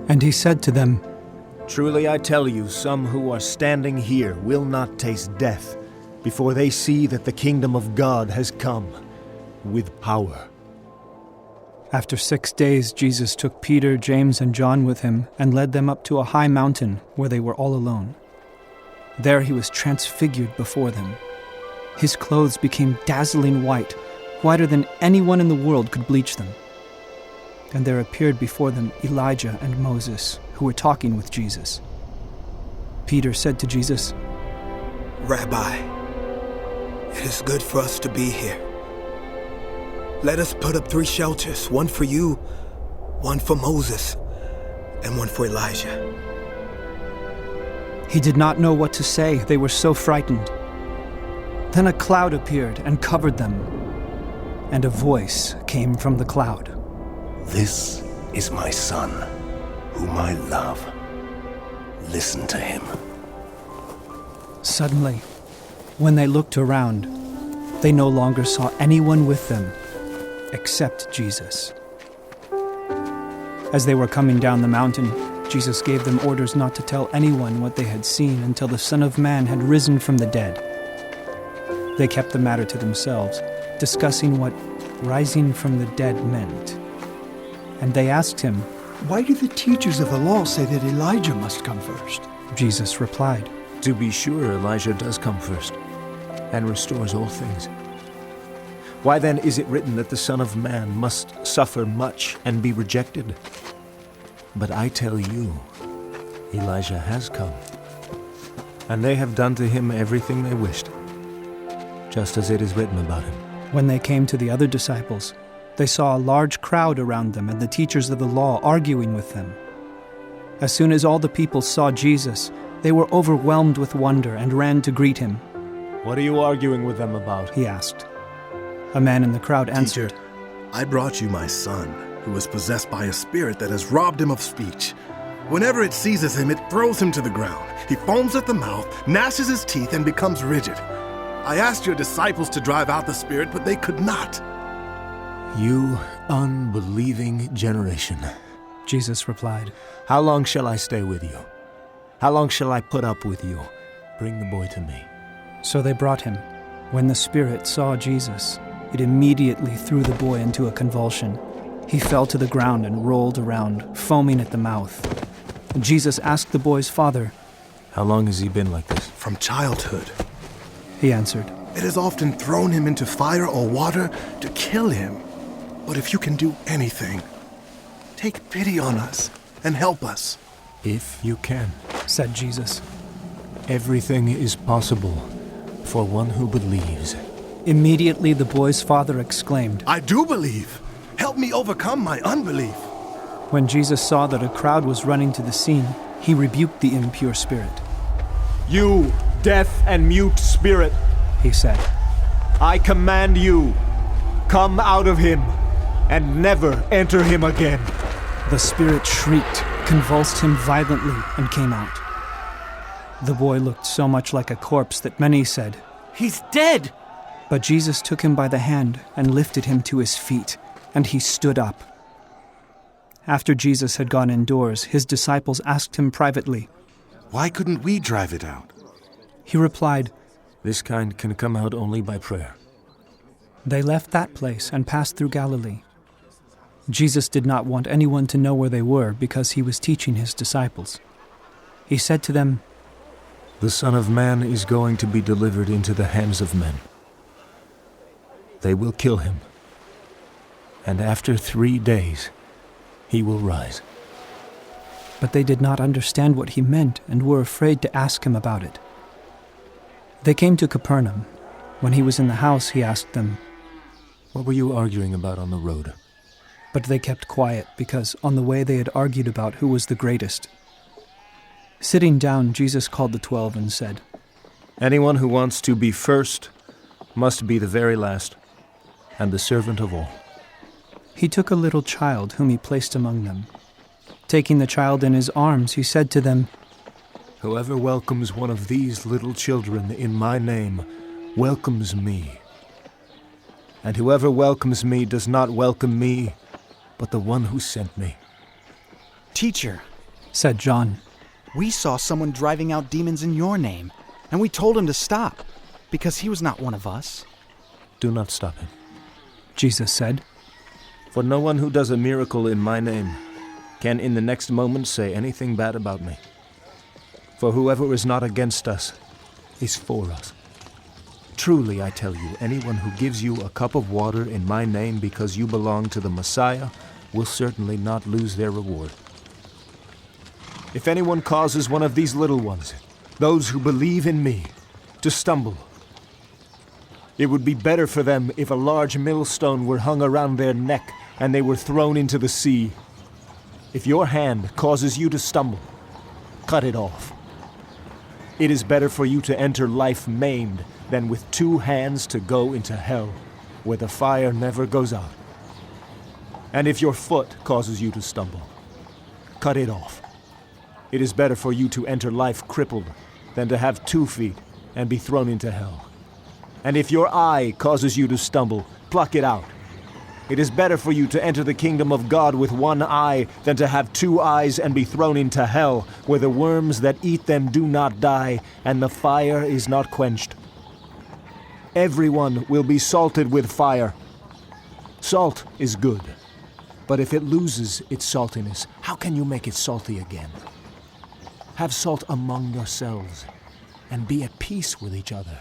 And he said to them, Truly I tell you, some who are standing here will not taste death before they see that the kingdom of God has come with power. After 6 days, Jesus took Peter, James, and John with him and led them up to a high mountain where they were all alone. There he was transfigured before them. His clothes became dazzling white, whiter than anyone in the world could bleach them. And there appeared before them Elijah and Moses, who were talking with Jesus. Peter said to Jesus, Rabbi, it is good for us to be here. Let us put up 3 shelters, one for you, one for Moses, and one for Elijah. He did not know what to say. They were so frightened. Then a cloud appeared and covered them, and a voice came from the cloud. This is my son, whom I love. Listen to him. Suddenly, when they looked around, they no longer saw anyone with them except Jesus. As they were coming down the mountain, Jesus gave them orders not to tell anyone what they had seen until the Son of Man had risen from the dead. They kept the matter to themselves, discussing what rising from the dead meant. And they asked him, Why do the teachers of the law say that Elijah must come first? Jesus replied, To be sure, Elijah does come first and restores all things. Why then is it written that the Son of Man must suffer much and be rejected? But I tell you, Elijah has come, and they have done to him everything they wished, just as it is written about him. When they came to the other disciples, they saw a large crowd around them and the teachers of the law arguing with them. As soon as all the people saw Jesus, they were overwhelmed with wonder and ran to greet him. What are you arguing with them about? He asked. A man in the crowd answered, Teacher, I brought you my son, who is possessed by a spirit that has robbed him of speech. Whenever it seizes him, it throws him to the ground. He foams at the mouth, gnashes his teeth, and becomes rigid. I asked your disciples to drive out the spirit, but they could not. You unbelieving generation. Jesus replied, How long shall I stay with you? How long shall I put up with you? Bring the boy to me. So they brought him. When the spirit saw Jesus, it immediately threw the boy into a convulsion. He fell to the ground and rolled around, foaming at the mouth. Jesus asked the boy's father, How long has he been like this? From childhood. He answered, It has often thrown him into fire or water to kill him. But if you can do anything, take pity on us and help us. If you can. said Jesus. Everything is possible for one who believes. Immediately the boy's father exclaimed, I do believe. Help me overcome my unbelief. When Jesus saw that a crowd was running to the scene, he rebuked the impure spirit. You deaf and mute spirit, He said, I command you, come out of him and never enter him again. The spirit shrieked, convulsed him violently, and came out. The boy looked so much like a corpse that many said, He's dead! But Jesus took him by the hand and lifted him to his feet, and he stood up. After Jesus had gone indoors, his disciples asked him privately, Why couldn't we drive it out? He replied, This kind can come out only by prayer. They left that place and passed through Galilee. Jesus did not want anyone to know where they were because he was teaching his disciples. He said to them, The Son of Man is going to be delivered into the hands of men. They will kill him, and after 3 days he will rise. But they did not understand what he meant and were afraid to ask him about it. They came to Capernaum. When he was in the house, he asked them, What were you arguing about on the road? But they kept quiet because on the way they had argued about who was the greatest. Sitting down, Jesus called the 12 and said, Anyone who wants to be first must be the very last and the servant of all. He took a little child whom he placed among them. Taking the child in his arms, he said to them, Whoever welcomes one of these little children in my name welcomes me. And whoever welcomes me does not welcome me, but the one who sent me. Teacher, said John. We saw someone driving out demons in your name, and we told him to stop, because he was not one of us. Do not stop him. Jesus said. For no one who does a miracle in my name can in the next moment say anything bad about me. For whoever is not against us is for us. Truly, I tell you, anyone who gives you a cup of water in my name because you belong to the Messiah will certainly not lose their reward. If anyone causes one of these little ones, those who believe in me, to stumble, it would be better for them if a large millstone were hung around their neck and they were thrown into the sea. If your hand causes you to stumble, cut it off. It is better for you to enter life maimed than with 2 hands to go into hell, where the fire never goes out. And if your foot causes you to stumble, cut it off. It is better for you to enter life crippled than to have 2 feet and be thrown into hell. And if your eye causes you to stumble, pluck it out. It is better for you to enter the kingdom of God with 1 eye than to have 2 eyes and be thrown into hell, where the worms that eat them do not die, and the fire is not quenched. Everyone will be salted with fire. Salt is good, but if it loses its saltiness, how can you make it salty again? Have salt among yourselves, and be at peace with each other.